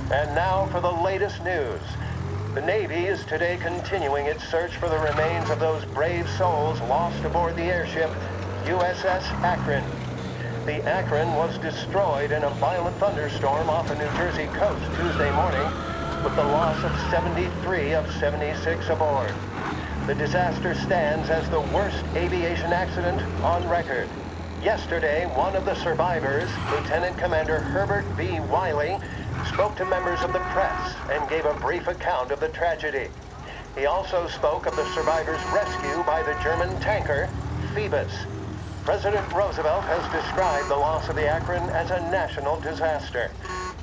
And now for the latest news. The Navy is today continuing its search for the remains of those brave souls lost aboard the airship USS Akron. The Akron was destroyed in a violent thunderstorm off the New Jersey coast Tuesday morning, with the loss of 73 of 76 aboard. The disaster stands as the worst aviation accident on record. Yesterday, one of the survivors, Lieutenant Commander Herbert B. Wiley, spoke to members of the press and gave a brief account of the tragedy. He also spoke of the survivors' rescue by the German tanker, Phoebus. President Roosevelt has described the loss of the Akron as a national disaster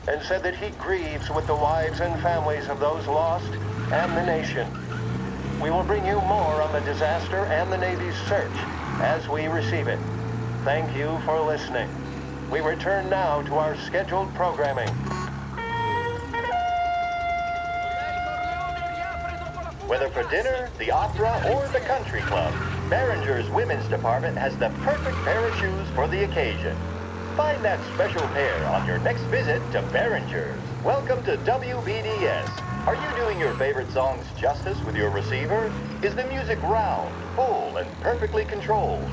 and said that he grieves with the wives and families of those lost and the nation. We will bring you more on the disaster and the Navy's search as we receive it. Thank you for listening. We return now to our scheduled programming. Whether for dinner, the opera, or the country club, Behringer's Women's Department has the perfect pair of shoes for the occasion. Find that special pair on your next visit to Behringer's. Welcome to WBDS. Are you doing your favorite songs justice with your receiver? Is the music round, full, and perfectly controlled?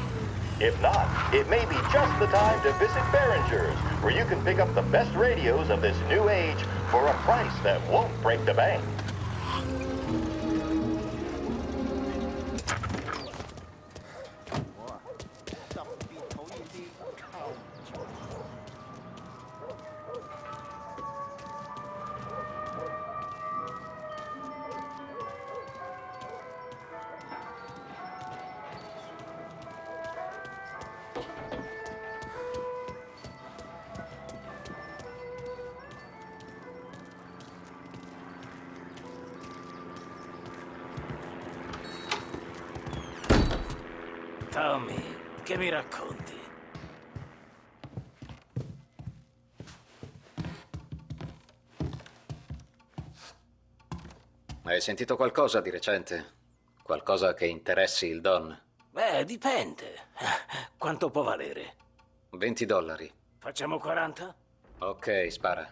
If not, it may be just the time to visit Behringer's, where you can pick up the best radios of this new age for a price that won't break the bank. Tommy, che mi racconti? Hai sentito qualcosa di recente? Qualcosa che interessi il Don? Beh, dipende. Quanto può valere? $20. Facciamo 40? Ok, spara.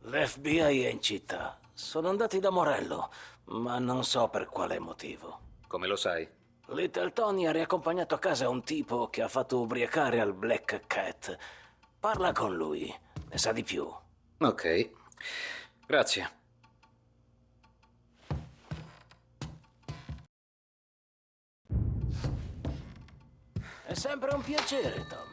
L'FBI è in città. Sono andati da Morello, ma non so per quale motivo. Come lo sai? Little Tony ha riaccompagnato a casa un tipo che ha fatto ubriacare al Black Cat. Parla con lui, ne sa di più. Ok, grazie. È sempre un piacere, Tom.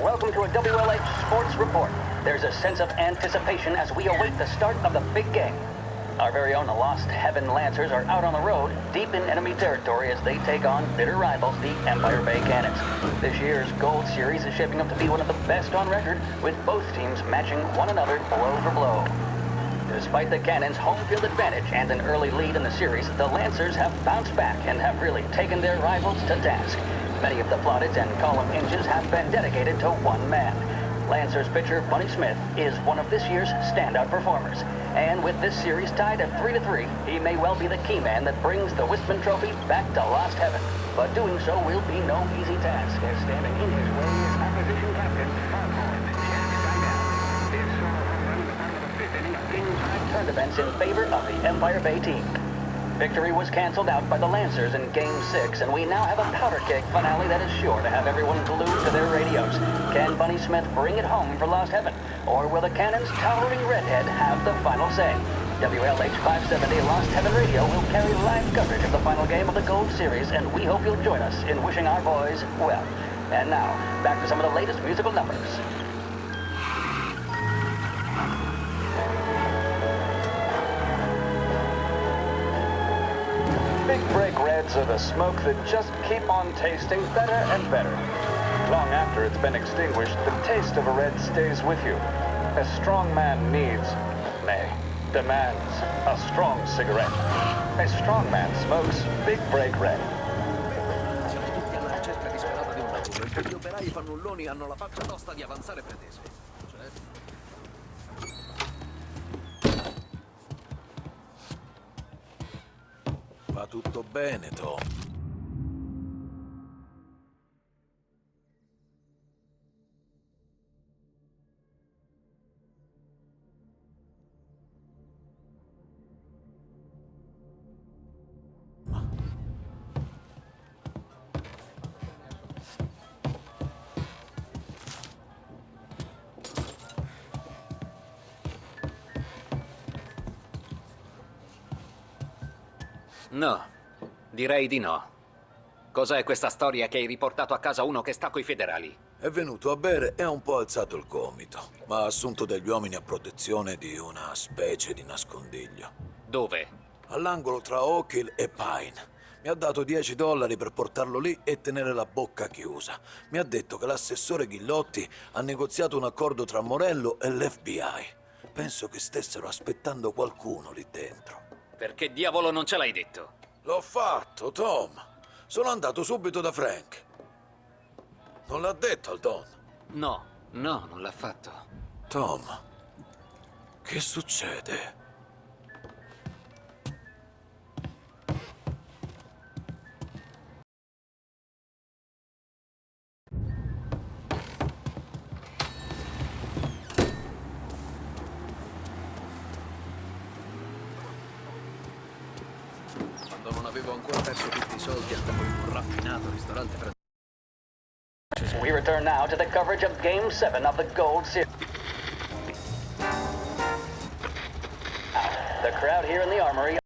Welcome to a WLH Sports Report. There's a sense of anticipation as we await the start of the big game. Our very own Lost Heaven Lancers are out on the road, deep in enemy territory as they take on bitter rivals, the Empire Bay Cannons. This year's Gold Series is shaping up to be one of the best on record, with both teams matching one another blow for blow. Despite the Cannons' home field advantage and an early lead in the series, the Lancers have bounced back and have really taken their rivals to task. Many of the plaudits and column inches have been dedicated to one man. Lancers pitcher Bunny Smith is one of this year's standout performers. And with this series tied at 3-3, he may well be the key man that brings the Wistman Trophy back to Lost Heaven. But doing so will be no easy task, as standing in his way is opposition captain, turned events in favor of the Empire Bay team. Victory was canceled out by the Lancers in Game 6, and we now have a powder keg finale that is sure to have everyone glued to their radios. Can Bunny Smith bring it home for Lost Heaven? Or will the Cannons' towering redhead have the final say? WLH 570 Lost Heaven Radio will carry live coverage of the final game of the Gold Series, and we hope you'll join us in wishing our boys well. And now, back to some of the latest musical numbers. Big Break Reds are the smoke that just keep on tasting better and better. Long after it's been extinguished, the taste of a red stays with you. A strong man needs, nay, demands a strong cigarette. A strong man smokes Big Break Red. Siamo tutti alla ricerca disperata di un lavoro e quegli operai fannulloni hanno la faccia tosta di avanzare pretese. Va tutto bene, Tom. No, direi di no. Cos'è questa storia che hai riportato a casa uno che sta coi federali? È venuto a bere e ha un po' alzato il gomito, ma ha assunto degli uomini a protezione di una specie di nascondiglio. Dove? All'angolo tra Oak Hill e Pine. Mi ha dato $10 per portarlo lì e tenere la bocca chiusa. Mi ha detto che l'assessore Ghilotti ha negoziato un accordo tra Morello e l'FBI. Penso che stessero aspettando qualcuno lì dentro. Perché diavolo non ce l'hai detto? L'ho fatto, Tom. Sono andato subito da Frank. Non l'ha detto al Don. No, non l'ha fatto. Tom, che succede? Quando non avevo ancora perso tutti i soldi andavo in un raffinato ristorante francese. We return now to the coverage of Game 7 of the Gold Series. The crowd here in the Armory